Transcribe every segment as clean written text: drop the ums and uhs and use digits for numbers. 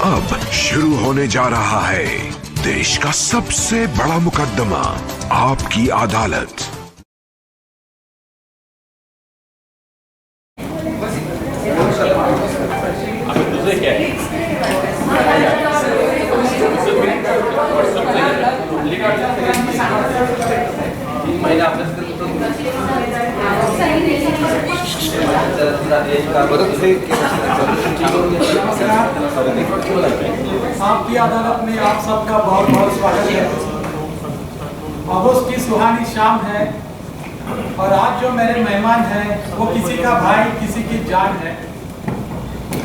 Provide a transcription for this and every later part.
अब शुरू होने जा रहा है देश का सबसे बड़ा मुकदमा, आपकी अदालत। आपकी अदालत में आप सबका बहुत बहुत स्वागत है। अगस्त की सुहानी शाम है और आज जो मेरे मेहमान हैं वो किसी का भाई किसी की जान है।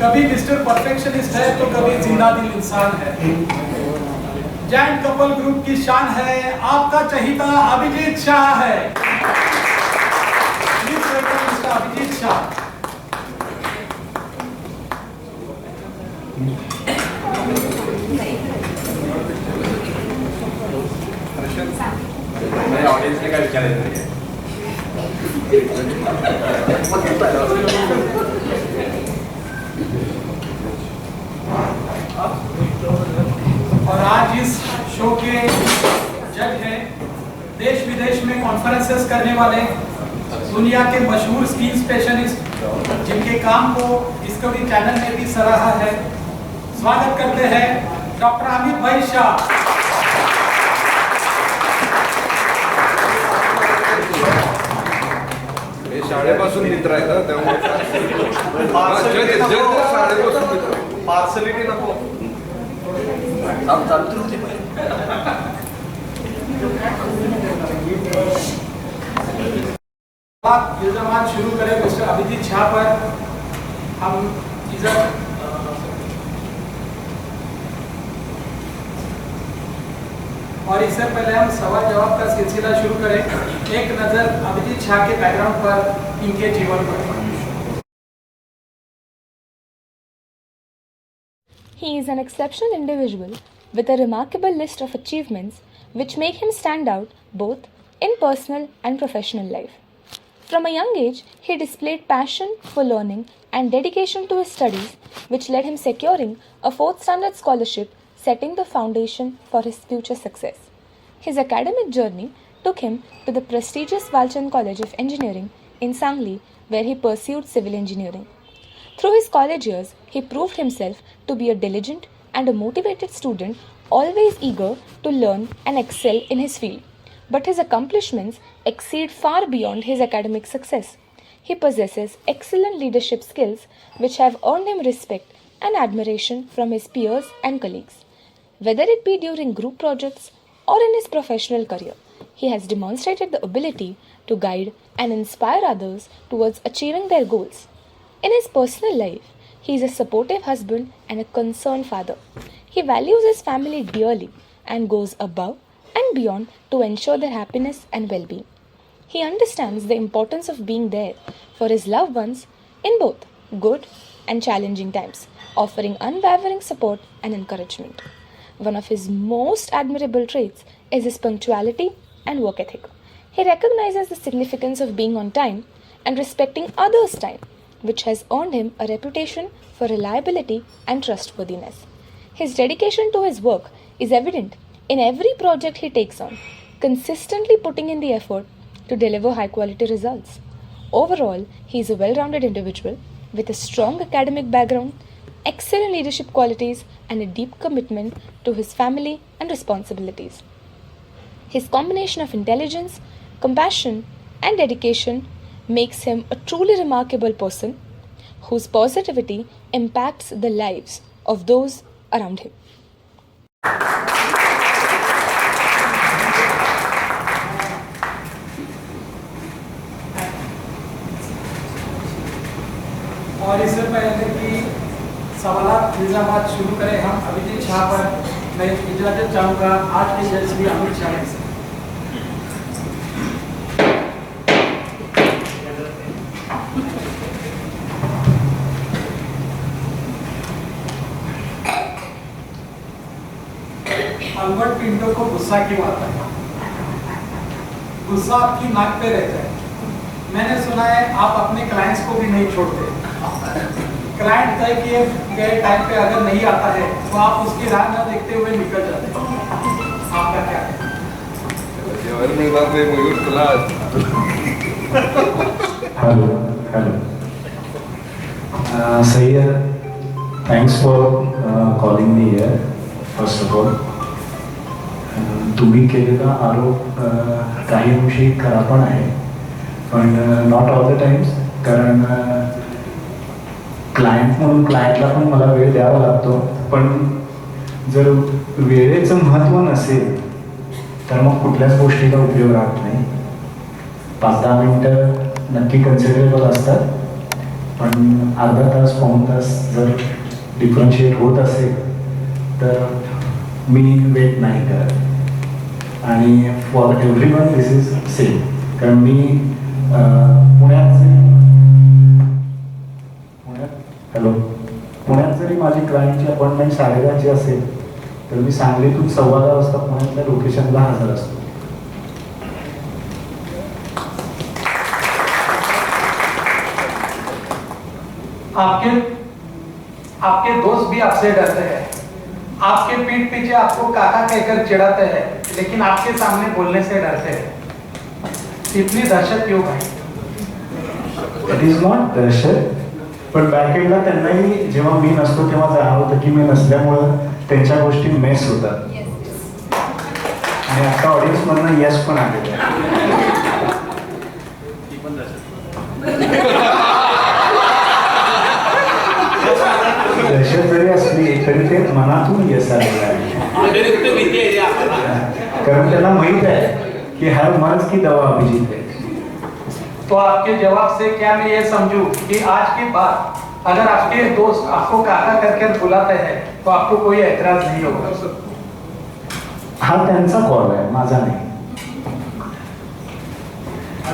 कभी मिस्टर परफेक्शनिस्ट है तो कभी जिंदा दिल इंसान है। जैंट कपल ग्रुप की शान है, आपका चहीता अभिजीत शाह है। Please welcome mister Abhijit Shah. मेरे ऑडियंस ने क्या विचार है? और आज इस शो के जज हैं देश विदेश में कॉन्फ्रेंसेस करने वाले दुनिया के मशहूर स्किन स्पेशलिस्ट जिनके काम को डिस्कवरी चैनल ने भी सराहा है। स्वागत करते हैं डॉक्टर अमित भाई शाह। शाळेपासून मित्र आहेत त्यामुळे पार्सलिटी नको इल्जाम शुरू करें मिस्टर अभिजीत शाह पर। हम इज्जत और इससे पहले हम सवाल जवाब का सिलसिला शुरू करें। एक नजर अभिजीत शाह के बैकग्राउंड पर, इनके जीवन पर। He is an exceptional individual with a remarkable list of achievements which make him stand out both in personal and professional life. From a young age, he displayed passion for learning and dedication to his studies, which led him securing a 4th standard scholarship, setting the foundation for his future success. His academic journey took him to the prestigious Walchand College of Engineering in Sangli, where he pursued civil engineering. Through his college years, he proved himself to be a diligent and a motivated student, always eager to learn and excel in his field. But his accomplishments exceed far beyond his academic success. He possesses excellent leadership skills which have earned him respect and admiration from his peers and colleagues. Whether it be during group projects or in his professional career, he has demonstrated the ability to guide and inspire others towards achieving their goals. In his personal life, he is a supportive husband and a concerned father. He values his family dearly and goes above and beyond to ensure their happiness and well-being. He understands the importance of being there for his loved ones in both good and challenging times, offering unwavering support and encouragement. One of his most admirable traits is his punctuality and work ethic. He recognizes the significance of being on time and respecting others' time, which has earned him a reputation for reliability and trustworthiness. His dedication to his work is evident in every project he takes on, consistently putting in the effort to deliver high-quality results. Overall, he is a well-rounded individual with a strong academic background, excellent leadership qualities, and a deep commitment to his family and responsibilities. His combination of intelligence, compassion, and dedication makes him a truly remarkable person whose positivity impacts the lives of those around him. और इससे पहले कि सवालात इल्जामात शुरू करें हम अभिजीत शाह पर, मैं इजाज़त चाहूँगा आज के जज श्री अमित शाह से। अल्बर्ट पिंटो को गुस्सा क्यों आता है? गुस्सा आपकी नाक पे रहता है। मैंने सुना है आप अपने क्लाइंट्स को भी नहीं छोड़ते। क्लाइंट तय किए गए टाइम पे अगर नहीं आता है तो आप उसकी राह न देखते हुए निकल जाते हैं, आपका क्या है? जेवण मिळणार नाही मयूर तुला. Hello. Sayyid, thanks for calling me here, first of all. तुम्ही केलेला आरोप काही अंशी खरा पण आहे, पण नॉट ऑल द टाइम्स. कारण क्लायंट म्हणून क्लायंटला पण मला वेळ द्यावा लागतो, पण जर वेळेचं महत्त्व नसेल तर मग कुठल्याच गोष्टीचा उपयोग राहत नाही. 5-10 मिनटं नक्की कन्सिडरेबल असतात, पण अर्धा तास पाऊण तास जर डिफरन्शिएट होत असेल तर मी वेट नाही करत. आणि for every one this is same. कारण मी पुण्यात जरी माझी क्लायंटची अपॉइंटमेंट 10:30ची असेल तर मी सांगलीतून 10:15 वाजता पुण्यातल्या लोकेशनला हजर असतो. आपके दोस्त भी आपसे डरते हैं, आपके पीठ पीछे आपको काका कहकर चिढ़ाते हैं, लेकिन आपके सामने बोलने से डरते हैं. इतनी दहशत क्यों भाई? इट इज नॉट दहशत, पण बॅकएंडला त्यांनाही जेव्हा मी नसतो तेव्हा जाणवतं की मी नसल्यामुळं त्यांच्या गोष्टी मेस होतात. आणि आता ऑडियन्स मधनं यस पण आलेलं आहे. दहशत जरी असली तरी ते मनातून यश आलेलं आहे. कारण त्यांना माहित आहे की हर मर्ज की दवा अभिजीत है. तो आपके जवाब से क्या मैं ये समझूं कि आज के बाद अगर आपके दोस्त आपको काका करके बुलाते हैं तो आपको कोई ऐतराज नहीं होगा? हा त्यांचा कॉल आहे, माझा नाही.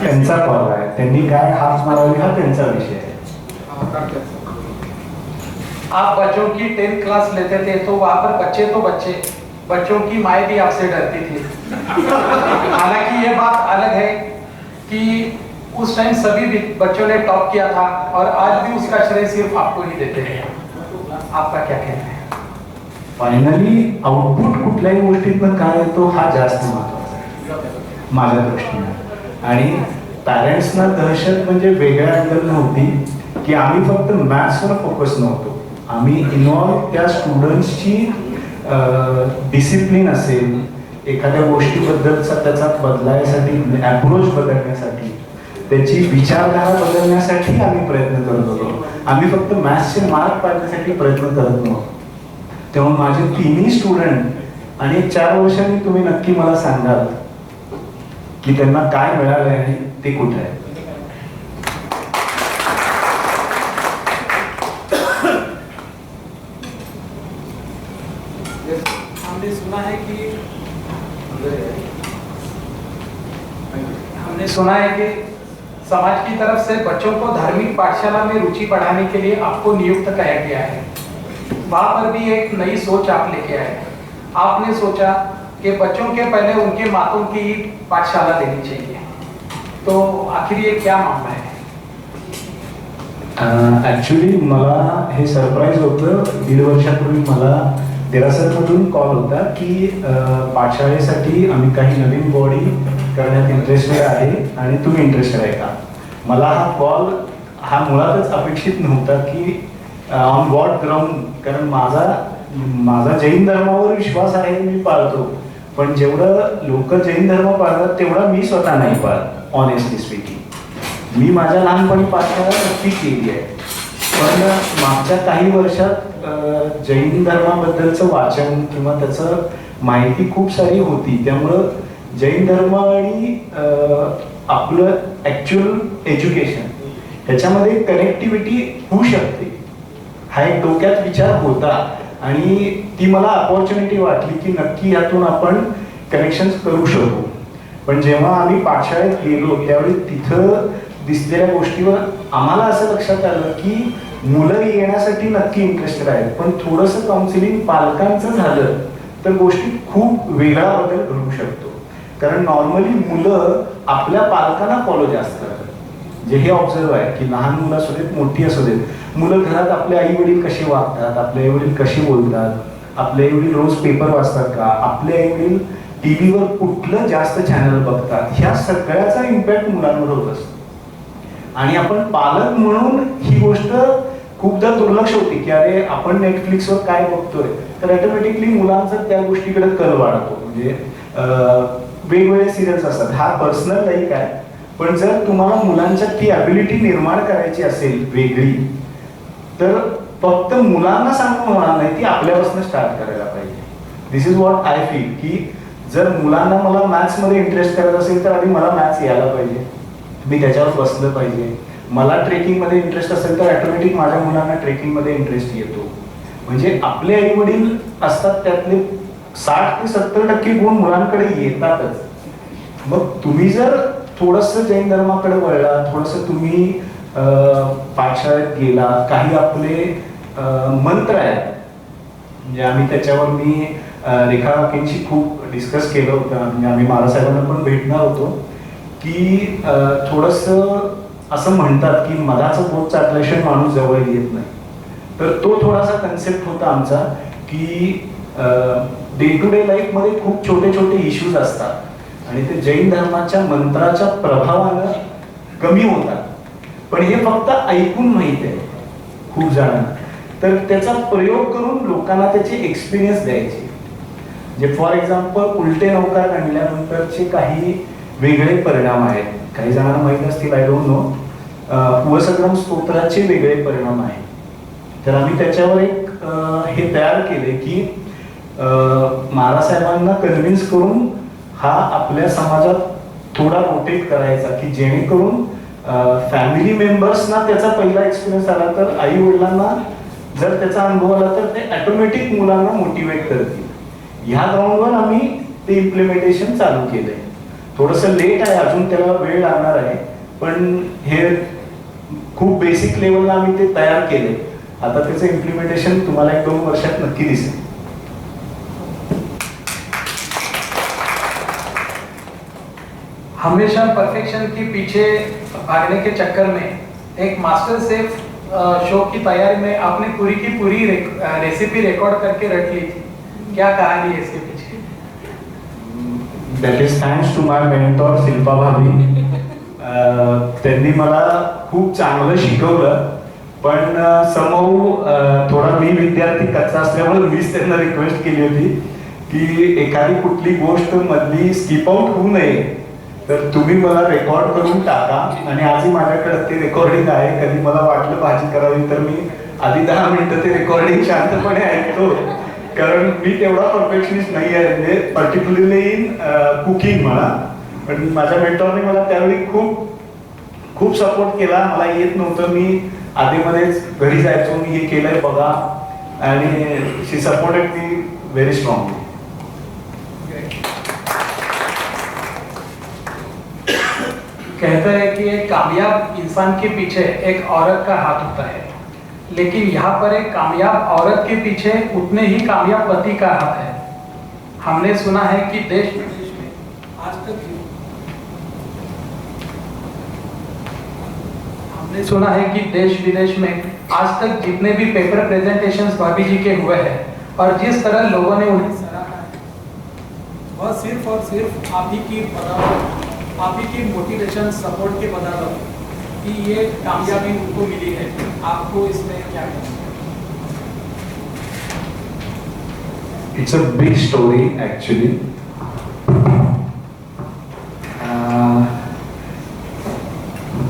त्यांचा कॉल आहे, त्यांनी काय हात मारावी हा त्यांचा विषय आहे. आप बच्चों की 10th क्लास लेते थे तो वहां पर बच्चों की माएँ भी आपसे डरती थी. हालांकि ये बात अलग है कि उस टाइम सभी भी बच्चों ने टॉप किया था और आज भी उसका श्रेय सिर्फ आपको ही देते हैं. आपका क्या कहना है? फायनली आउटपुट कुठल्याही गोष्टीतनं काय येतो हा जास्त महत्वाचा आहे माझ्या दृष्टीने. आणि पॅरेंट्सना दहशत म्हणजे वेगळ्या अँगल नव्हती की आम्ही फक्त मॅथ्सवर फोकस नव्हतो. आम्ही इन्व्हॉल्व त्या स्टुडंट्सची डिसिप्लिन असेल, एखाद्या गोष्टीबद्दलचा त्याचा बदलायसाठी अप्रोच बदलण्यासाठी, त्याची विचारधारा बदलण्यासाठी आम्ही प्रयत्न करत होतो. आम्ही फक्त मॅथ्सचे मार्क पाडण्यासाठी प्रयत्न करत नव्हतो. तेव्हा माझे 3ही स्टुडंट आणि 4 वर्षांनी तुम्ही नक्की मला सांगाल की त्यांना काय मिळालं आणि ते कुठे आहे. हमने सुना है कि समाज की तरफ से बच्चों को धार्मिक पाठशाला में रुचि बढ़ाने के लिए आपको नियुक्त किया गया है. वहां पर भी एक नई सोच आप लेके आए. आपने सोचा कि बच्चों के पहले उनके मातों की पाठशाला देनी चाहिए. तो आखिर ये क्या मामला है? ॲक्च्युली मला हे सरप्राईज होतं. 1.5 वर्षापूर्वी मला देरासरमधून कॉल होता की पाठशाळेसाठी आम्ही काही नवीन बॉडी करण्यात इंटरेस्टेड आहे आणि तुम्ही इंटरेस्टेड आहे का. मला हा कॉल हा मुळातच अपेक्षित नव्हता की ऑन व्हॉट ग्राउंड. कारण माझा जैन धर्मावर विश्वास आहे, मी पाळतो, पण जेवढं लोक जैन धर्म पाळतात तेवढा मी स्वतः नाही पाळत. ऑनेस्टली स्पीकिंग, मी माझ्या लहानपणी पाठशाळा नक्की केली आहे, पण मागच्या काही वर्षात जैन धर्माबद्दलचं वाचन किंवा त्याचं माहिती खूप सारी होती. त्यामुळं जैन धर्म आणि आपलं ॲक्च्युअल एज्युकेशन ह्याच्यामध्ये कनेक्टिव्हिटी होऊ शकते हा एक डोक्यात विचार होता. आणि ती मला अपॉर्च्युनिटी वाटली की नक्की यातून आपण कनेक्शन्स करू शकू. पण जेव्हा आम्ही पाठशाळेत गेलो त्यावेळी तिथं दिसलेल्या गोष्टीवर आम्हाला असं लक्षात आलं की मुलं येण्यासाठी नक्की इंटरेस्टेड आहेत, पण थोडंसं काउन्सिलिंग पालकांचं झालं तर गोष्टीत खूप वेगळा बदल घडू शकतो. कारण नॉर्मली मुलं आपल्या पालकांना फॉलो जास्त करतात. जे हे ऑब्झर्व आहे की लहान मुलं असू देत मोठी असू देत, मुलं घरात आपले आई वडील कसे वागतात, आपले आई वडील कसे बोलतात, आपले आई वडील रोज पेपर वाचतात का, आपले आई वडील टीव्हीवर कुठलं जास्त चॅनल बघतात, ह्या सगळ्याचा इम्पॅक्ट मुलांवर होत असतो. आणि आपण पालक म्हणून ही गोष्ट खूपदा दुर्लक्ष होते की अरे आपण नेटफ्लिक्सवर काय बघतोय, तर ऑटोमॅटिकली मुलांचा त्या गोष्टीकडे कल वाढतो. म्हणजे वेगवेगळे सिरियल्स असतात, हा पर्सनल लाईक आहे, पण जर तुम्हाला मुलांच्या ती ॲबिलिटी निर्माण करायची असेल वेगळी, तर फक्त मुलांना सांगून होणार नाही, ती आपल्यापासून स्टार्ट करायला पाहिजे. दिस इज व्हॉट आय फील की जर मुलांना मला मॅथ्समध्ये इंटरेस्ट करत असेल तर आधी मला मॅथ्स यायला पाहिजे, मी त्याच्यावर बसलं पाहिजे. मला ट्रेकिंगमध्ये इंटरेस्ट असेल तर ऑटोमॅटिक माझ्या मुलांना ट्रेकिंगमध्ये इंटरेस्ट येतो. म्हणजे आपले आई वडील असतात त्यातले 60 ते 70% गुण मुलांकडे येतातच. मग तुम्ही जर थोडंसं जैन धर्माकडे वळला, थोडंसं तुम्ही पाठशाळेत गेला, काही आपले मंत्र आहेत, म्हणजे आम्ही त्याच्यावर मी रेखा काकींशी खूप डिस्कस केलं होतं. म्हणजे आम्ही महाराजसाहेबांना पण भेटणार होतो की थोडंसं असं म्हणतात की मधाचं पोट चाटल्याशिवाय माणूस जवळ येत नाही. तर तो थोडासा कन्सेप्ट होता आमचा की डे टू डे लाईफमध्ये खूप छोटे छोटे इश्यूज असतात आणि ते जैन धर्माच्या मंत्राच्या प्रभावानं कमी होतात, पण हे फक्त ऐकून माहित आहे खूप जणांना. तर त्याचा प्रयोग करून लोकांना त्याचे एक्सपिरियन्स द्यायचे. जे फॉर एक्झाम्पल उलटे नौकार आणल्यानंतरचे काही वेगळे परिणाम आहेत, काही जणांना माहीत असतील, आय डोंट नो. कुवसंग्राम स्तोत्राचे वेगळे परिणाम आहेत. तर आम्ही त्याच्यावर एक हे तयार केले की महाराजसाहेबांना कन्व्हिन्स करून हा आपल्या समाजात थोडा रोटेट करायचा की जेणेकरून फॅमिली मेंबर्सना त्याचा पहिला एक्सपिरियन्स आला तर आई वडिलांना जर त्याचा अनुभव आला तर ते ऑटोमॅटिक मुलांना मोटिवेट करतील. ह्या ग्राउंडवर आम्ही ते इम्प्लिमेंटेशन चालू केलंय. थोडंसं लेट आहे, अजून त्याला वेळ लागणार आहे, पण हे खूप बेसिक लेवलला आम्ही ते तयार केले. आता त्याचं इम्प्लिमेंटेशन तुम्हाला 1-2 वर्षात नक्की दिसेल. हमेशा परफेक्शन के पीछे भागने के चक्कर में एक मास्टर शेफ शो की तैयारी में आपने पूरी की पूरी रेसिपी रिकॉर्ड करके रख ली थी. क्या कहानी है इसके पीछे? That is thanks to my mentor Shilpa भाभी. त्यांनी मला खूप चांगलं शिकवलं, पण समोर थोडा मी विद्यार्थी कच्चा असल्यामुळे मीच त्यांना रिक्वेस्ट केली होती की एखादी कुठली गोष्ट मधली स्किप आउट होऊ नये, तर तुम्ही मला रेकॉर्ड करून टाका. आणि आजही माझ्याकडे ते रेकॉर्डिंग आहे. कधी मला वाटलं भाजी करावी तर मी आधी 10 मिनिटं ते रेकॉर्डिंग शांतपणे ऐकतो, कारण मी तेवढा परफेक्शनिस्ट नाही आहे, म्हणजे पर्टिक्युलरली इन कुकिंग म्हणा. पण माझ्या मेंटॉरने मला त्यावेळी खूप सपोर्ट केला. मला येत नव्हतं, मी आधीमध्येच घरी जायचो, मी हे केलंय बघा, आणि शी सपोर्टेड मी व्हेरी स्ट्रॉंगली. कहते हैं कि एक कामयाब इंसान के पीछे एक औरत का हाथ होता है, लेकिन यहाँ पर एक कामयाब औरत के पीछे उतने ही कामयाब पति का हाथ है. हमने सुना है कि देश विदेश में आज तक जितने भी पेपर प्रेजेंटेशंस भाभी जी के हुए हैं और जिस तरह लोगों ने उन्हें सराहा है, वह सिर्फ और सिर्फ आप ही की मोटिवेशन सपोर्ट के बदौलत कि ये कामयाबी उनको मिली है. आपको इसमें क्या कहना है? It's a big story actually.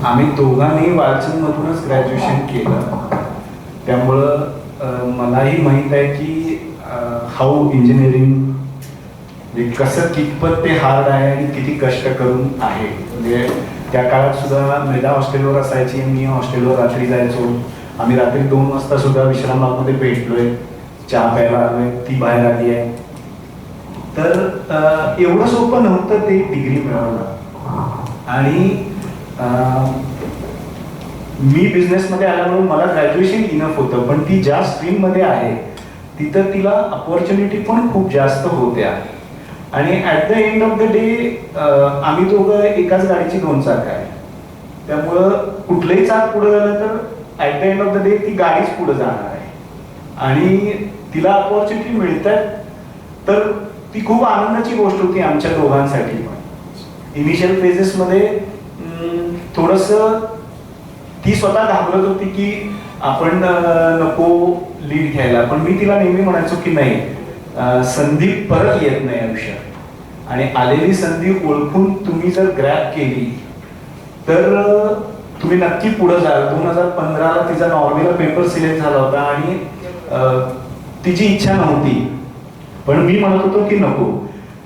आम्ही दोघांनी वालचंदमधूनच ग्रॅज्युएशन केलं, त्यामुळं मलाही माहीत आहे की हाऊ इंजिनिअरिंग कसं कितपत ते हार्ड आहे आणि किती कष्ट करून आहे. म्हणजे त्या काळात सुद्धा मेधा हॉस्टेलवर असायची, मी हॉस्टेलवर रात्री जायचो. आम्ही रात्री 2 वाजता सुद्धा विश्रामबागमध्ये भेटलोय, चहा प्यायला आलोय, ती बाहेर आली आहे. तर एवढं सोपं नव्हतं ते डिग्री मिळवणं. आणि मी बिझनेसमध्ये आल्यामुळे मला ग्रॅज्युएशन इनफ होतं, पण ती ज्या स्ट्रीममध्ये आहे तिथं तिला अपॉर्च्युनिटी पण खूप जास्त होत्या. आणि at the end of the day आम्ही दोघं एकाच गाडीची 2 चाकं आहे, त्यामुळं कुठलंही चाक पुढे झालं तर at the end of the day ती गाडीच पुढे जाणार आहे आणि तिला अपॉर्च्युनिटी मिळतात, तर ती खूप आनंदाची गोष्ट होती आमच्या दोघांसाठी पण. इनिशियल फेजेसमध्ये थोडंसं ती स्वतः घाबरत होती की आपण नको लीड घ्यायला, पण मी तिला नेहमी म्हणायचो की नाही, संधी परत येत नाही आयुष्यात आणि आलेली संधी ओळखून तुम्ही जर ग्रॅब केली तर तुम्ही नक्की पुढे जाल. 2015ला तिचा नॉर्वेला पेपर सिलेक्ट झाला होता आणि तिची इच्छा नव्हती, पण मी म्हणत होतो की नको,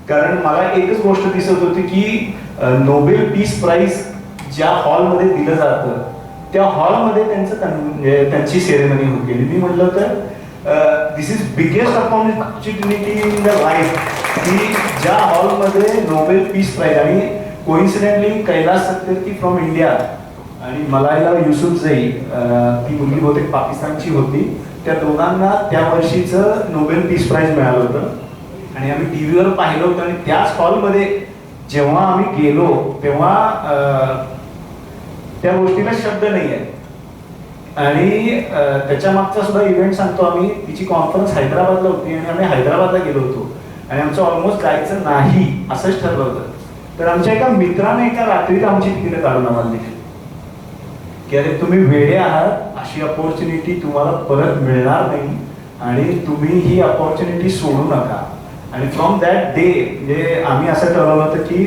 कारण मला एकच गोष्ट दिसत होती की नोबेल पीस प्राइज ज्या हॉलमध्ये दिलं जातं त्या हॉलमध्ये त्यांची सेरेमनी होती. मी म्हटलं तर this is biggest opportunity in the life की ज्या हॉलमध्ये नोबेल पीस प्राइज आणि coincidentally Kailash Satyarthi from India आणि मलायला युसुफजई, ती मुलगी बहुतेक पाकिस्तानची होती, त्या दोघांना त्या वर्षीचं नोबेल पीस प्राइज मिळालं होतं आणि आम्ही टीव्हीवर पाहिलं होतं. आणि त्याच हॉलमध्ये जेव्हा आम्ही गेलो तेव्हा त्या गोष्टीला शब्द नाही आहे. आणि त्याच्या मागचा सुद्धा इव्हेंट सांगतो आम्ही. तिची कॉन्फरन्स हैदराबादला होती आणि आम्ही हैदराबादला गेलो होतो आणि आमचं ऑलमोस्ट जायचं नाही असंच ठरलं होतं. तर आमच्या एका मित्राने एका रात्रीत आमची तिकीट काढून आम्हाला दिली की अरे तुम्ही वेडे आहात, अशी अपॉर्च्युनिटी तुम्हाला परत मिळणार नाही आणि तुम्ही ही अपॉर्च्युनिटी सोडू नका. आणि फ्रॉम दॅट डे म्हणजे आम्ही असं ठरवलं होतं की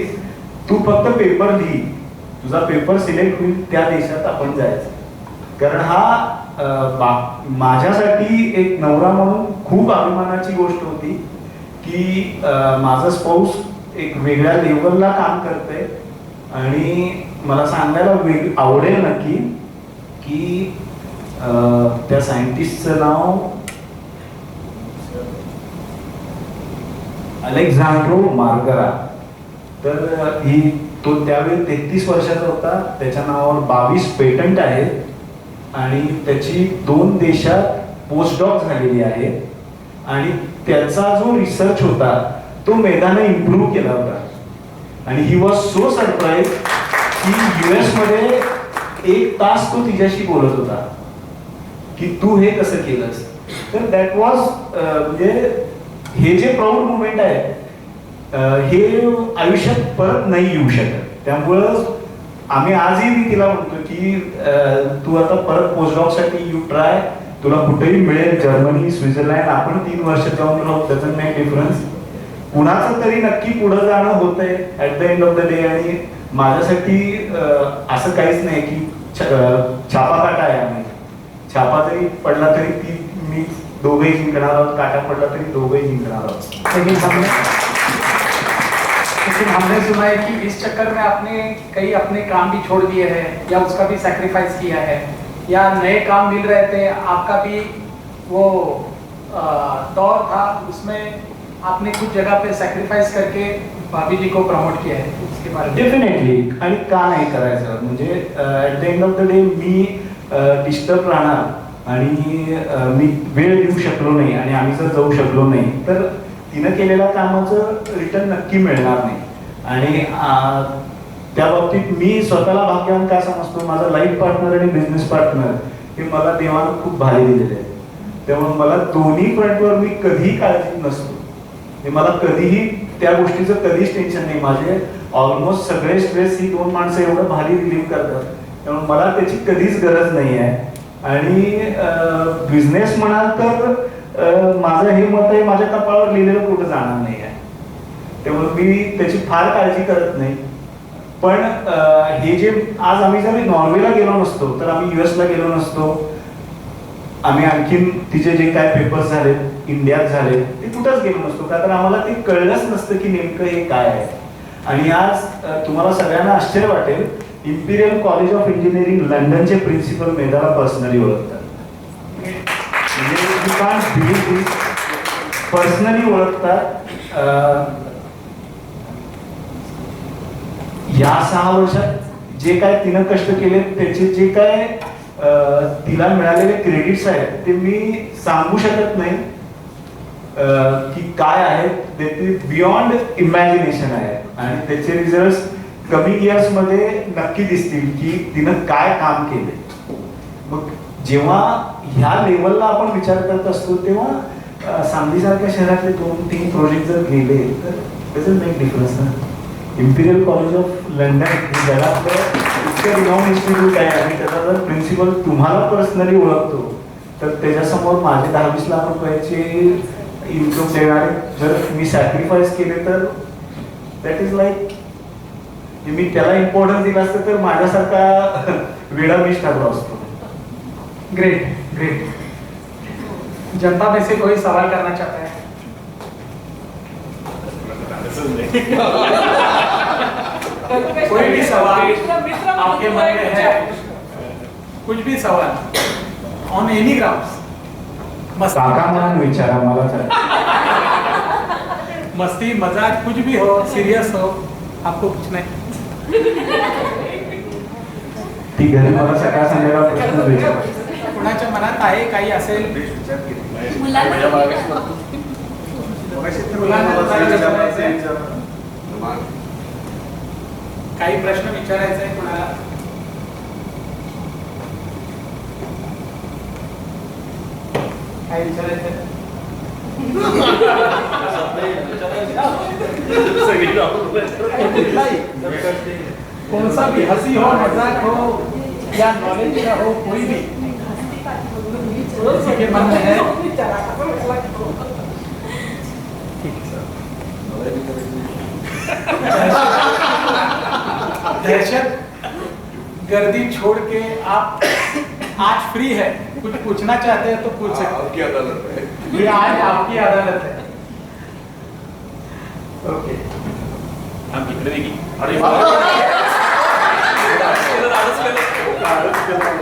तू फक्त पेपर लिही, तुझा पेपर सिलेक्ट होईल त्या देशात आपण जायचं. कारण हा माझ्यासाठी एक नवरा म्हणून खूप अभिमानाची गोष्ट होती की माझा स्पाऊस एक वेगळ्या लेवलला काम करतंय. आणि मला सांगायला आवडेल नक्की की त्या सायंटिस्टचं नाव अलेक्झांड्रो मार्गरा. तर तो त्यावेळी 33 वर्षाचा होता. त्याच्या नावावर 22 पेटंट आहेत आणि त्याची 2 देशात पोस्टडॉक झालेली आहे. आणि त्याचा जो रिसर्च होता तो मेधाने इम्प्रूव्ह केला होता. आणि ही वॉज सो सरप्राईज की US मध्ये 1 तास तो तिच्याशी बोलत होता की तू हे कसं केलंस. तर दॅट वॉज म्हणजे हे जे प्राऊड मुवमेंट आहे हे आयुष्यात परत नाही येऊ शकत. त्यामुळं आम्ही आजही मी तिला म्हणतो की तू आता परत पोस्टडॉकसाठी यू ट्राय, तुला कुठेही मिळेल, जर्मनी, स्वित्झर्लंड, आपण 3 वर्ष जाऊन राहू, डझंट मेक डिफरन्स. कुणाचं तरी नक्की पुढे जाणं होतंय at the end of the day. आणि माझ्यासाठी असं काहीच नाही की छापा काटा आहे. आम्ही छापा जरी पडला तरी ती मी दोघेही जिंकणार आहोत, काटा पडला तरी दोघेही जिंकणार आहोत. लेकिन हमने सुना है कि इस चक्कर में आपने कई अपने काम भी छोड़ दिए हैं या उसका भी सैक्रिफाइस किया है या नए काम मिल रहे थे, आपका भी वो दौर था, उसमें आपने कुछ जगह पे सैक्रिफाइस करके भाभी जी को प्रमोट किया है, उसके बारे में. डेफिनेटली. आणि का नाही करायचं म्हणजे at the end of the day me disturb राहणार आणि मी वेळ देऊ शकलो नाही आणि आम्ही जर जाऊ शकलो नाही तर तिनं केलेल्या कामाचं रिटर्न नक्की मिळणार नाही. आणि त्या बाबतीत मी स्वतःला भाग्यवान का समजतो, माझा लाईफ पार्टनर आणि बिझनेस पार्टनर हे मला देवानं खूप भारी दिलेले आहे. त्यामुळे मला दोन्ही फ्रंटवर मी कधीही काळजी नसतो. मला कधीही त्या गोष्टीचं कधीच टेन्शन नाही. माझे ऑलमोस्ट सगळे स्ट्रेस ही 2 माणसं एवढं भारी रिलीव्ह करतात, त्यामुळे मला त्याची कधीच गरज नाही आहे. आणि बिझनेस म्हणाल तर माझं हे मत आहे, माझ्या कपाळावर लिहिलेलं कुठं जाणार नाही आहे, त्यामुळे मी त्याची फार काळजी करत नाही. पण हे जे आज आम्ही जर नॉर्वेला गेलो नसतो तर आम्ही US गेलो नसतो, आम्ही आणखीन तिचे जे काय पेपर्स झाले इंडियात झाले ते कुठंच गेलो नसतो, का तर आम्हाला ते कळलंच नसतं की नेमकं हे काय आहे. आणि आज तुम्हाला सगळ्यांना आश्चर्य वाटेल, इम्पिरियल कॉलेज ऑफ इंजिनिअरिंग लंडनचे प्रिन्सिपल मेधाला पर्सनली ओळखतात. पर्सनली ओळखतात. या 6 वर्षात जे काय तिनं कष्ट केले त्याचे जे काय तिला मिळालेले क्रेडिट्स आहेत ते मी सांगू शकत नाही की काय आहेत. ते बियॉन्ड इमॅजिनेशन आहे आणि त्याचे रिझल्ट कमी इयर्स मध्ये नक्की दिसतील की तिनं काय काम केले. मग जेव्हा ह्या लेवलला आपण विचार करत असतो तेव्हा सांगलीसारख्या शहरातले 2-3 प्रोजेक्ट जर गेले तर डझंट मेक डिफरन्स ना. इम्पिरियल कॉलेज ऑफ लंडन हे जगातलं इतकं रिनाऊंड इन्स्टिट्यूट आहे आणि त्याचा जर प्रिन्सिपल तुम्हाला पर्सनली ओळखतो तर त्याच्यासमोर माझे 10-20 लाख रुपयाचे इन्कम देणारे जर मी सॅक्रिफाईस केले तर दॅट इज लाईक मी त्याला इम्पॉर्टन्स दिला असतं तर माझ्यासारखा वेडा मीच ठरला असतो. Great great. जनता में से कोई सवाल करना चाहता है? कोई भी सवाल आपके मन में है, कुछ भी सवाल ऑन एनी ग्राउंड्स. काका म्हणून विचारा मला तर. मस्ती मजाक कुछ भी हो, सीरियस हो, आपको पूछना है. ती घरी मला सकाळ संध्याकाळ प्रश्न विचार. कुणाच्या मनात आहे काही असेल? काही प्रश्न विचारायचा आहे कुणाला? काय विचारायचं? कौन सा भी हंसी हो, मजाक हो या नॉलेज का हो, कोई भी किसी के मन में है? दहशत गर्दी छोड़ के आप आज फ्री है, कुछ पूछना चाहते हैं तो पूछ सकते हैं. आपकी अदालत है. ये आज आपकी अदालत है. ओके.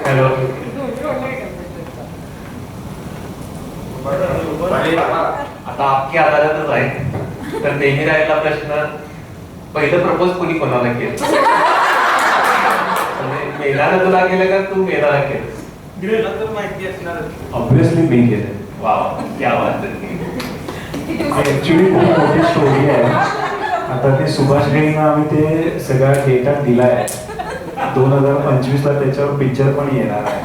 हॅलो. आता आपकी अदालतच आहे तर नेहमी राहिला प्रश्न, पहिलं प्रपोज कोणी कोणाला केलं? मेधानं तुला केलं का तू मेधाला केलं? ऑब्विसली मी केलं. वा क्या बात आहे. ऍक्च्युली खूप मोठी स्टोरी आहे. आता ते सुभाष घईंना आम्ही ते सगळा डेटा दिलाय. 2025ला त्याच्यावर पिक्चर पण येणार आहे.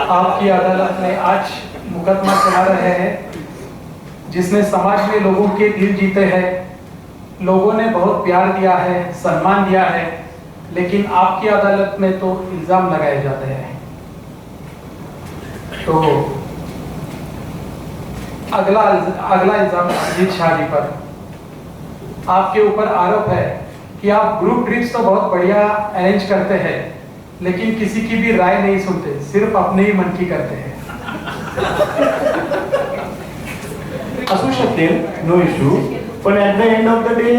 आपकी अदालत में आज मुकदमा चला रहे हैं जिसने समाज में लोगों के दिल जीते हैं. लोगों ने बहुत प्यार दिया है, सम्मान दिया है, लेकिन आपकी अदालत में तो इल्जाम लगाए जाते हैं. तो अगला इल्जाम अजीत शाह जी पर. आपके ऊपर आरोप है कि आप ग्रुप ट्रिप्स तो बहुत बढ़िया अरेंज करते हैं, लेकिन किसी की भी राय नहीं सुनते, सिर्फ अपने ही मन की करते हैं. असू शकते, नो इश्यू. पण at the end of the day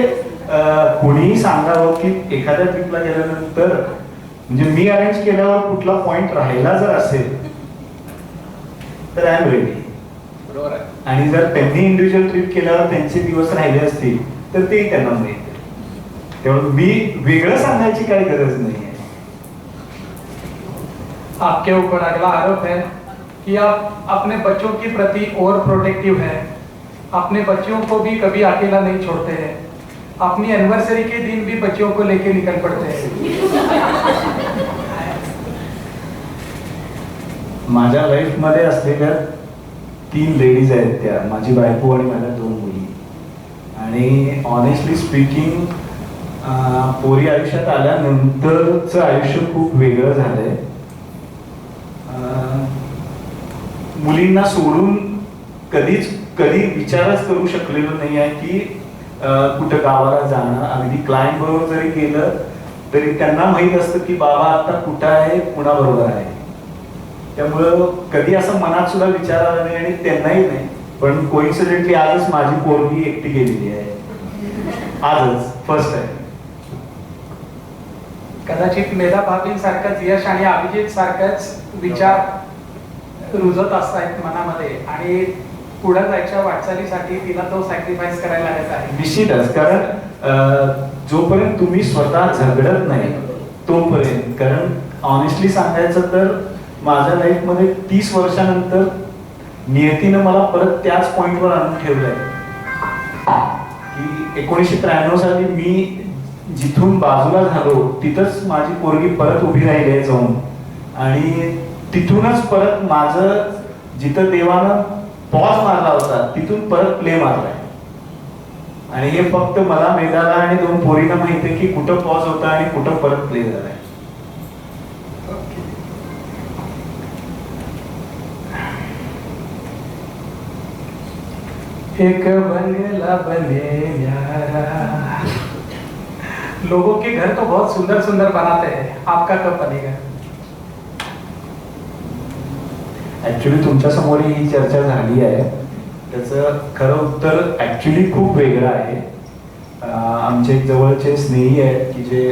कोणीही सांगावं की एखाद्या ट्रिपला गेल्यानंतर म्हणजे मी अरेंज केल्यावर कुठला पॉइंट राहिला जर असेल तर आय एम रेडी. बरोबर आहे. आणि जर त्यांनी इंडिव्हिज्युअल ट्रिप केल्यावर त्यांचे दिवस राहिले असतील तर तेही त्यांना मिळते. त्यामुळे मी वेगळं सांगायची काही गरज नाही आहे. आपके ऊपर अगला आरोप है कि आप अपने बच्चों के प्रति ओवर प्रोटेक्टिव है, अपने बच्चों को भी कभी अकेला नहीं छोड़ते हैं, अपनी एनिवर्सरी के दिन भी बच्चों को लेके निकल पड़ते हैं. माझ्या लाईफ मध्ये असलेल्या 3 लेडीज आहेत, त्या माझी बायको आणि माझ्या 2 मुली. आणि ऑनेस्टली स्पीकिंग पोरी आयुष्यात आल्यानंतरचं आयुष्य खूप वेगळं झालंय. मुलींना सोडून कधी विचारच करू शकलेलो नाही आहे की कुठं गावाला जाणं. अगदी क्लायंट बरोबर जरी गेलं तरी त्यांना माहित असतं की बाबा आता कुठं आहे, कुणाबरोबर आहे. त्यामुळं कधी असं मनात सुद्धा विचार आला नाही आणि त्यांनाही नाही. पण कोइन्सिडेंटली आजच माझी पोरगी एकटी गेलेली आहे, आजच फर्स्ट टाइम. कदाचित मेधा भाभींसारखंच यश आणि अभिजित सारखंच विचार रुजत असतात मनामध्ये आणि पुढे जायच्या वाटचालीसाठी तिला तो सॅक्रिफाईस करायला लागत आहे. निश्चितच. कारण जोपर्यंत तुम्ही स्वतः झगडत नाही तोपर्यंत. कारण ऑनेस्टली सांगायचं तर माझ्या लाईफ मध्ये 30 वर्षानंतर नियतीनं मला परत त्याच पॉइंटवर आणून ठेवलंय. 1993 साली मी जिथून बाजूला झालो तिथंच माझी पोरगी परत उभी राहिली आहे जाऊन, आणि तिथूनच परत माझं जिथं देवानं पॉज मारला होता तिथून परत प्ले मारलाय. आणि हे फक्त मला, मेघाला आणि 2 पोरींना माहिती आहे की कुठं पॉज होता आणि कुठं परत प्ले झालाय. एक बंगला बने न्यारा, लोगों के घर तो बहुत सुंदर सुंदर बनाते हैं, आपका कब बनेगा? ऍक्च्युली तुमच्या समोर ही चर्चा झाली आहे, त्याचं खरं उत्तर ऍक्च्युली खूप वेगळं आहे. आमचे एक जवळचे स्नेही आहेत की जे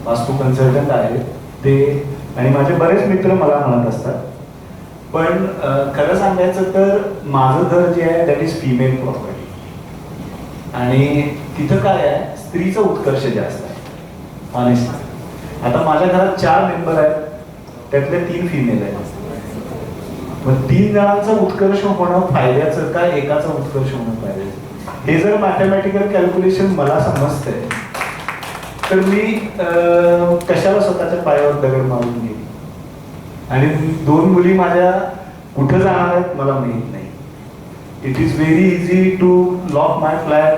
वास्तू कन्सल्टंट आहेत ते, आणि माझे बरेच मित्र मला म्हणत असतात. पण खरं सांगायचं तर माझं घर जे आहे दॅट इज फिमेल प्रॉपर्टी, आणि तिथं काय आहे, स्त्रीचा उत्कर्ष जास्त आहे ऑनेस्टली. आता माझ्या घरात 4 मेंबर आहेत, त्यातले 3 फिमेल आहेत. मग 3 जणांचा उत्कर्ष होणं फायद्याचं का एकाचा उत्कर्ष होणं फायद्याचं, हे जर मॅथमॅटिकल कॅल्क्युलेशन मला समजतंय तर मी कशाला स्वतःच्या पायावर दगड मारून घेईन. आणि 2 मुली माझ्या कुठं जाणार आहेत मला माहित नाही. It is very easy to lock my flat,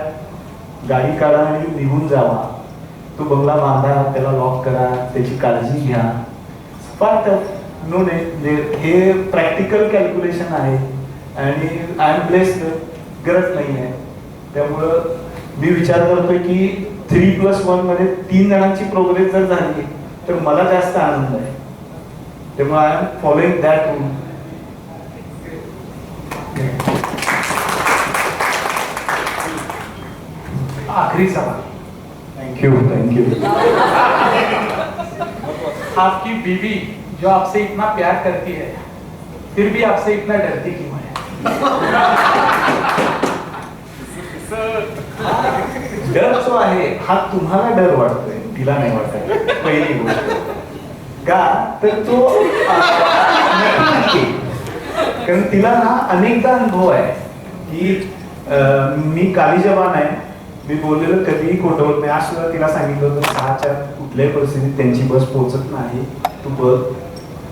गाडी काढा आणि निघून जावा. तो बंगला बांधा, त्याला लॉक करा, त्याची काळजी घ्या. फार नो नाही, हे प्रॅक्टिकल कॅल्क्युलेशन आहे आणि आय एम ब्लेस्ड, गरज नाही आहे. त्यामुळं मी विचार करतोय की 3+1 मध्ये 3 जणांची प्रोग्रेस जर झाली तर मला जास्त आनंद आहे. त्यामुळे I am following that rule. आखिरी सवाल. Thank you. आपकी बीवी जो आपसे इतना प्यार करती है फिर भी आपसे इतना डरती क्यों है? डर जो आहे हा तुम्हाला डर वाटतोय, तिला नाही वाटत. पहिली गोष्ट का तर तो कारण तिला ना अनेकदा अनुभव आहे की मी काली जवान आहे, मी बोललेलं कधीही खोटं होत नाही. आज सुद्धा तिला सांगितलं होतं 6च्या कुठल्याही परिस्थितीत त्यांची बस पोहोचत नाही, तू बघ.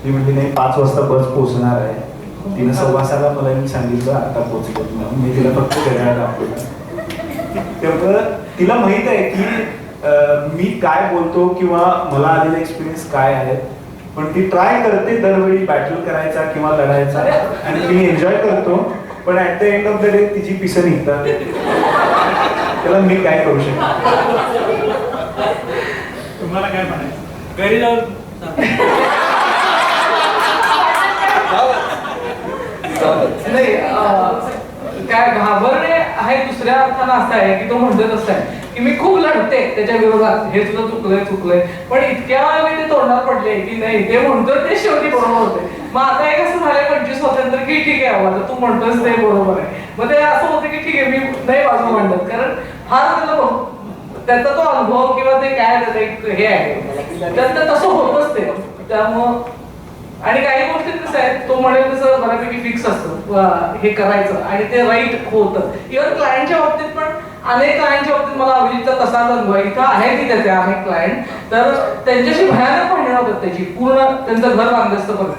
ती म्हटली नाही 5 वाजता बस पोहोचणार आहे. तिनं 6:15 मला मी सांगितलं आता पोहोचलो म्हणून. मी तिला फक्त घड्याळ दाखवलं. त्यामुळं तिला माहित आहे की मी काय बोलतो किंवा मला आलेला एक्सपिरियन्स काय आहे. पण ती ट्राय करते दरवेळी बॅटल करायचा किंवा लढायचा, आणि मी एन्जॉय करतो. पण at the end of the day तिची पिसं निघतात. त्याला मी काय करू शकतो. तुम्हाला काय म्हणायचं? घरी जाऊन नाही, काय घाबरणे आहे दुसऱ्या अर्थानं असं आहे की तो म्हणतो असं आहे की मी खूप लढते त्याच्या विरोधात, हे तुझं चुकलंय. पण इतक्या वेळा मी ते तोंडात पडले की नाही ते म्हणतो ते शेवटी बरोबर होते. मग आता एक असं झालंय 25 वर्षानंतर की ठीक आहे बाबा तू म्हणतोस ते बरोबर आहे. मग ते असं होतं की ठीक आहे मी नाही बाजू मांडत, कारण हा त्याचा तो अनुभव किंवा ते काय त्याचं एक हे आहे त्याचं तसं होतच ते. त्यामुळं आणि काही गोष्टी कसं आहे तो म्हणेल तसं बऱ्यापैकी फिक्स असतं हे करायचं आणि ते राईट होतं. इव्हन क्लायंटच्या बाबतीत पण अनेक क्लायंटच्या बाबतीत मला अभिजितचा तसाच अनुभव आहे. इथं आहे की त्याचे अनेक क्लायंट तर त्यांच्याशी भयानक भांडणं होतात त्याची, पूर्ण त्यांचं घर बांधस्त पण.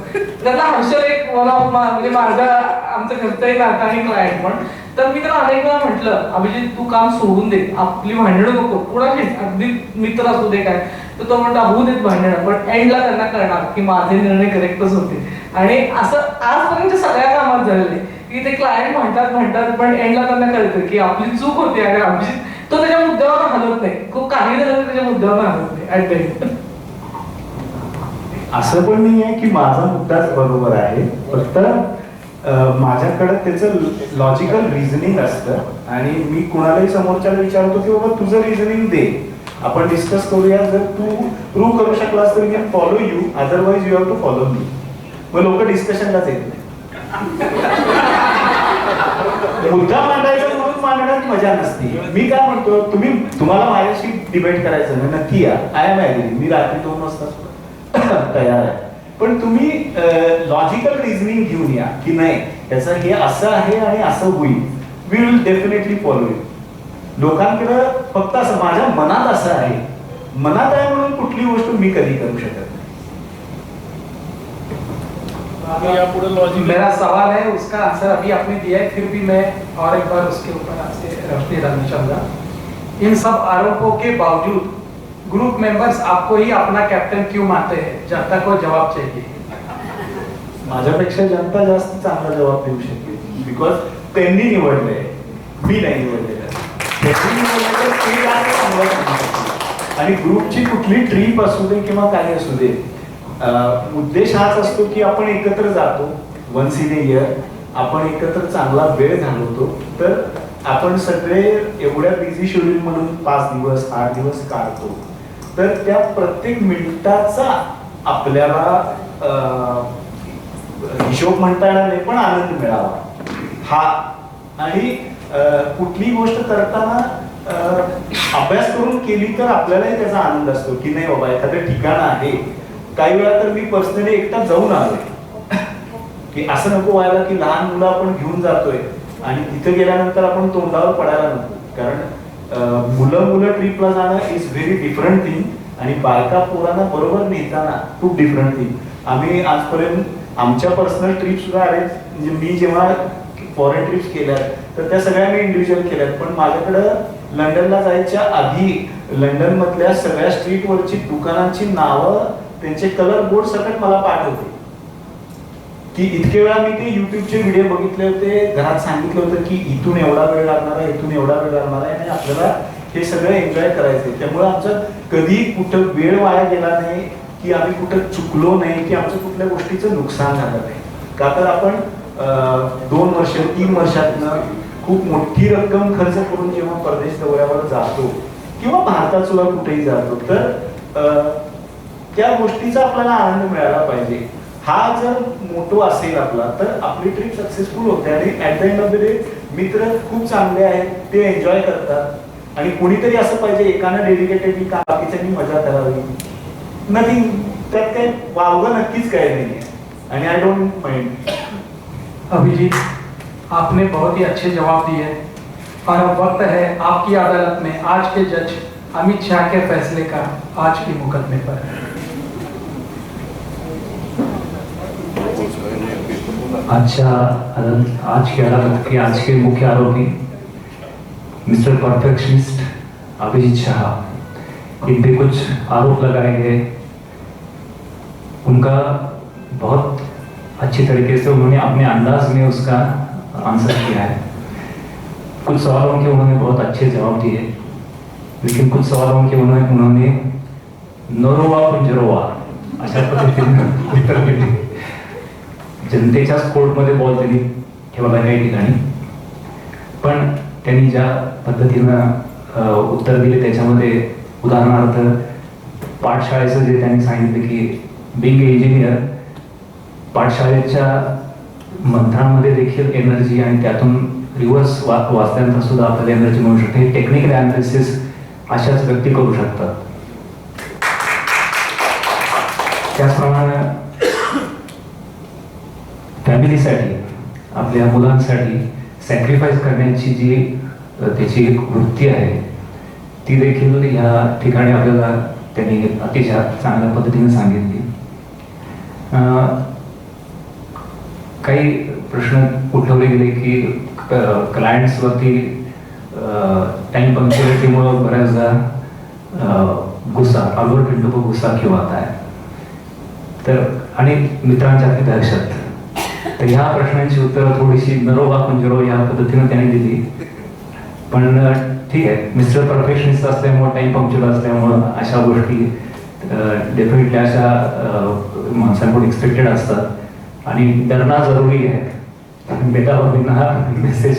त्यातला हर्षल एक मला म्हणजे माझ्या आमचं घरचंही नातं आणि क्लायंट पण. तर मी त्याला अनेक वेळा म्हटलं अभिजित तू काम सोडून दे, आपली भांडणं नको कुणाची, अगदी मित्र असू दे काय. तर तो म्हणतो होऊ देत भांडणं, पण एंडला त्यांना कळणार की माझे निर्णय करेक्टच होते. आणि असं आजपर्यंत सगळ्या कामात झालेलं आहे की ते क्लायंट म्हणतात पण एंडला त्यांना कळतं की आपली चूक होती आणि अभिजित तो त्याच्या मुद्द्यावर हलत नाही. खूप काही झालं त्याच्या मुद्द्यावर हलत नाही ऍट द एंड. असं पण नाही आहे की माझा मुद्दाच बरोबर आहे, फक्त माझ्याकडे त्याचं लॉजिकल रिझनिंग असतं आणि मी कुणालाही समोरच्याला विचारतो की बाबा तुझं रिझनिंग दे, आपण डिस्कस करूया. जर तू प्रूव्ह करू शकलास तर मी can follow you, otherwise you have to follow me. मग लोक डिस्कशनलाच येत नाही. मुद्दा मांडायचा म्हणून मांडण्यात मजा नसते. मी काय म्हणतो तुम्हाला माझ्याशी डिबेट करायचं ना, नक्की या. आय एम ऍग्री, मी रात्री 2 वाजता तयार आहे. पण तुम्ही लॉजिकल रिझनिंग घेऊन या की नाही त्याचं हे असं आहे आणि असं होईल. We will definitely follow you. लोकांकडे फक्त असं माझ्या मनात असं आहे, मनात आहे म्हणून कुठली गोष्ट मी कधी करू शकत नाही. मेरा सवाल है, उसका आंसर अभी आपने दिया है, फिर भी मैं और एक बार उसके ऊपर आपसे रोशनी डालना चाहूंगा। इन सब आरोपों के बावजूद ग्रुप मेंबर्स आपको ही अपना कैप्टन क्यों मानते हैं? जनता को जवाब चाहिए। माझ्यापेक्षा जनता जास्त चांगला जबाब देऊ शकते, बिकॉज त्यांनी निवडलंय, मी नाही निवडलेलं. त्यांनी निवडलेलं ते जास्त चांगलं सांगू शकते. आणि ग्रुपची कुठली ट्रीप असू दे किंवा काही असू दे, उद्देश हाच असतो की आपण एकत्र जातो, वन्स इन ए इयर आपण एकत्र चांगला वेळ घालवतो. तर आपण सगळे एवढ्या बिझी शेड्यूल म्हणून 5 दिवस 8 दिवस काढतो, तर त्या प्रत्येक मिनिटाचा आपल्याला हिशोब म्हणता येणार नाही, पण आनंद मिळावा हा. आणि कुठली गोष्ट करताना अभ्यास करून केली तर आपल्यालाही त्याचा आनंद असतो की नाही बाबा एखादं ठिकाण आहे. काही वेळा तर मी पर्सनली एकटा जाऊन आलोय की असं नको व्हायला की लहान मुलं आपण घेऊन जातोय आणि तिथे गेल्यानंतर आपण तोंडावर पडायला नको. कारण मुलं ट्रिपला जाणं इज व्हेरी डिफरंट थिंग आणि बायका पोरांना बरोबर नेताना खूप डिफरंट थिंग. आम्ही आजपर्यंत आमच्या पर्सनल ट्रिप सुद्धा अरेंज, म्हणजे मी जेव्हा फॉरेन ट्रिप्स केल्या तर त्या सगळ्या मी इंडिव्हिज्युअल केल्यात. पण माझ्याकडं लंडनला जायच्या आधी लंडन मधल्या सगळ्या स्ट्रीटवरची दुकानांची नावं, त्यांचे कलर बोर्ड सकट मला पाठवते की इतके वेळा मी ते युट्यूबचे व्हिडिओ बघितले होते, घरात सांगितलं होतं की इथून एवढा वेळ लागणार आहे, इथून एवढा वेळ लागणार आहे आणि आपल्याला हे सगळं एन्जॉय करायचंय. त्यामुळे आमचं कधी कुठं वेळ वाया गेला नाही की आम्ही कुठं चुकलो नाही की आमचं कुठल्या गोष्टीचं नुकसान झालं नाही. का तर आपण 2 वर्ष 3 वर्षातनं खूप मोठी रक्कम खर्च करून जेव्हा परदेश दौऱ्यावर जातो किंवा भारतात सुद्धा कुठेही जातो तर त्या गोष्टीचा आपल्याला आनंद मिळायला पाहिजे. हा जर मोटो असेल आपला तर आपली ट्रिप सक्सेसफुल होते. आणि at the end of the day मित्र खूप चांगले आहेत, ते एन्जॉय करतात आणि कोणीतरी असं पाहिजे एकानं डेडिकेटेडली का बाकीच्यांनी मजा करावी, नथिंग. त्यात काही वावगं नक्कीच काही नाहीये आणि आय डोंट माइंड. अभिजीत, आपने बहुत ही अच्छे जवाब दिए और अब वक्त है आपकी अदालत में आज के जज अमित शाह के फैसले का आज के मुकदमे पर। आज की अदालत के आज के मुख्य आरोपी मिस्टर परफेक्शनिस्ट अभिजीत शाह, इन पे कुछ आरोप लगाए गए. उनका बहुत अच्छी तरीके से उन्होंने अपने अंदाज में उसका आंसर किया है. कुछ सवालों के उन्होंने बहुत अच्छे जवाब दिए, लेकिन कुछ सवालों के उन्होंने नरोवा पुंजरोवा अशा पद्धतीने उत्तर दिले. जनतेच्याच कोर्टमध्ये बॉल त्यांनी ठेवला काही ठिकाणी, पण त्यांनी ज्या पद्धतीनं उत्तर दिले त्याच्यामध्ये उदाहरणार्थ पाठशाळेचं जे त्यांनी सांगितलं की बिंग इंजिनियर, पाठशाळेच्या मंत्रांमध्ये देखील एनर्जी आणि त्यातून रिव्हर्स वाचल्यानंतर सुद्धा आपल्याला एनर्जी मिळू शकते. हे टेक्निकल अनालिसिस अशाच व्यक्ती करू शकतात. त्याचप्रमाणे फॅमिलीसाठी, आपल्या मुलांसाठी सॅक्रिफाईस करण्याची जी त्याची एक वृत्ती आहे ती देखील ह्या ठिकाणी आपल्याला त्यांनी अतिशय चांगल्या पद्धतीने सांगितली. काही प्रश्न उठवले गेले की क्लायंट्सवरती टाइम पंक्च्युअलिटीमुळं बऱ्याचदा गुस्सा, अलवर पिंटू को गुस्सा क्यों आता है, तर आणि मित्रांच्यातली दहशत. तर ह्या प्रश्नांची उत्तरं थोडीशी नरोबा कुंजरो या पद्धतीनं त्यांनी दिली. पण ठीक आहे, मिस्टर परफेक्शनिस्ट असल्यामुळं, टाइम पंक्च्युअल असल्यामुळं अशा गोष्टी डेफिनेटली अशा माणसांकडून एक्सपेक्टेड असतात आणि डरणा जरुरी आहे. बेटावरनं हा मेसेज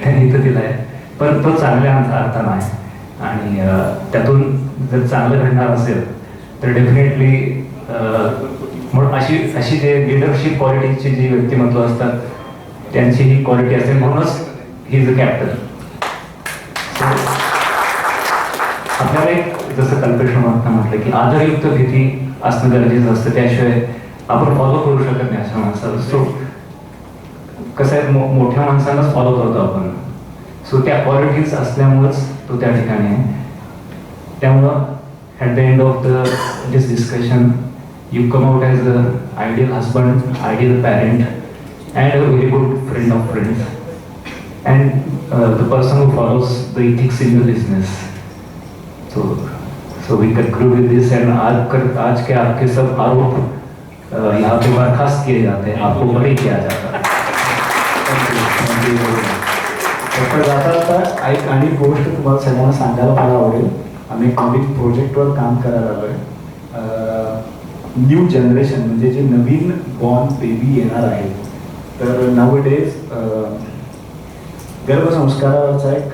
त्यांनी इथं दिला आहे, पण तो चांगल्या अर्थानं आहे आणि त्यातून जर चांगलं घडणार असेल तर डेफिनेटली म्हणून अशी जे लिडरशिप क्वालिटीची जी व्यक्तिमत्व असतात त्यांची ही क्वालिटी असेल, म्हणूनच ही इज अ कॅप्टन. आपल्याला एक जसं कल्पेशन म्हटलं की आदरयुक्त भीती असणं गरजेचं असतं, त्याशिवाय आपण फॉलो करू शकत नाही अशा माणसाला. सो कसं आहे, मोठ्या माणसांनाच फॉलो करतो आपण. सो त्या क्वालिटीज असल्यामुळेच तो त्या ठिकाणी आहे. त्यामुळं at the end of this discussion you come out as a ideal husband, ideal parent and a very good friend of friends and the person who follows the ethics in the business. So we conclude with this and आज के आपके सब आरोप यहाँ पे बर्खास्त किए जाते हैं, आपको बरी किया जाता है. तर जाता जाता एक आणि गोष्ट तुम्हाला सगळ्यांना सांगायला मला आवडेल. आम्ही एक नवीन प्रोजेक्टवर काम करायला आलो आहे. न्यू जनरेशन म्हणजे जे नवीन बॉर्न बेबी येणार आहे, तर नाउडेज गर्भसंस्कारावरचा एक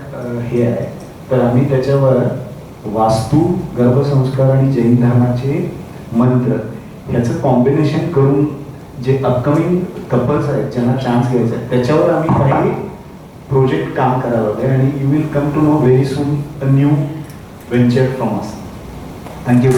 हे आहे. तर आम्ही त्याच्यावर वास्तू, गर्भसंस्कार आणि जैन धर्माचे मंत्र ह्याचं कॉम्बिनेशन करून जे अपकमिंग कपल्स आहेत ज्यांना चान्स घ्यायचा आहे त्याच्यावर आम्ही काही प्रोजेक्ट काम करायला होते आणि you will come to know very soon a new venture from us. Thank you.